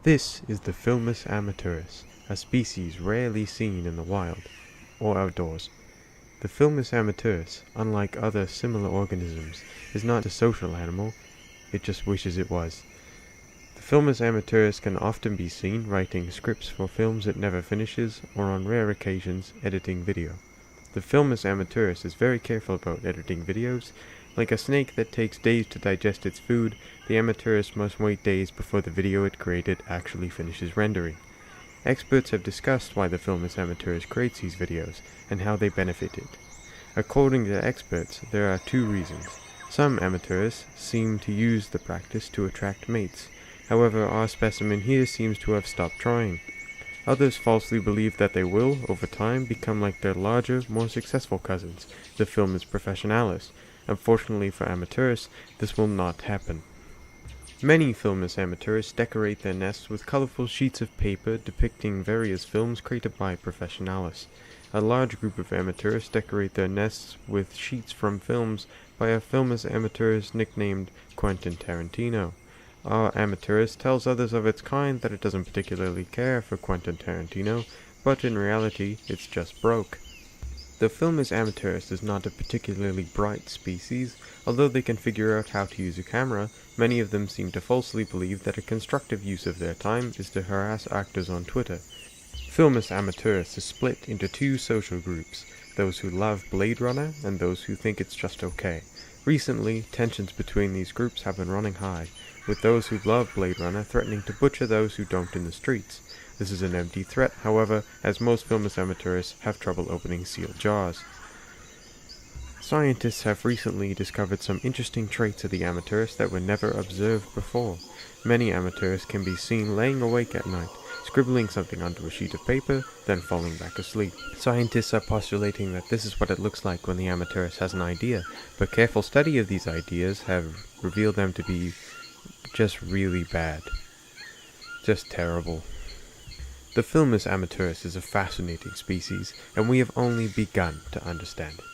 This is the Filmus Amateurus, a species rarely seen in the wild, or outdoors. The Filmus Amateurus, unlike other similar organisms, is not a social animal, it just wishes it was. The Filmus Amateurus can often be seen writing scripts for films it never finishes, or on rare occasions, editing video. The Filmus Amateurus is very careful about editing videos. Like a snake that takes days to digest its food, the Amateurus must wait days before the video it created actually finishes rendering. Experts have discussed why the Filmus Amateurus creates these videos, and how they benefit it. According to experts, there are two reasons. Some Amateurus seem to use the practice to attract mates. However, our specimen here seems to have stopped trying. Others falsely believe that they will, over time, become like their larger, more successful cousins, the Filmus professionalis. Unfortunately for Amateurus, this will not happen. Many Filmus Amateurus decorate their nests with colorful sheets of paper depicting various films created by professionalis. A large group of Amateurus decorate their nests with sheets from films by a Filmus Amateurus nicknamed Quentin Tarantino. Our Amateurus tells others of its kind that it doesn't particularly care for Quentin Tarantino, but in reality, it's just broke. The Filmus Amateurus is not a particularly bright species. Although they can figure out how to use a camera, many of them seem to falsely believe that a constructive use of their time is to harass actors on Twitter. Filmus Amateurus is split into two social groups, those who love Blade Runner and those who think it's just okay. Recently, tensions between these groups have been running high, with those who love Blade Runner threatening to butcher those who don't in the streets. This is an empty threat, however, as most Filmus Amateurus have trouble opening sealed jars. Scientists have recently discovered some interesting traits of the Amateurus that were never observed before. Many Amateurus can be seen laying awake at night, scribbling something onto a sheet of paper, then falling back asleep. Scientists are postulating that this is what it looks like when the Amateurus has an idea, but careful study of these ideas have revealed them to be just really bad. Just terrible. The Filmus Amateurus is a fascinating species, and we have only begun to understand it.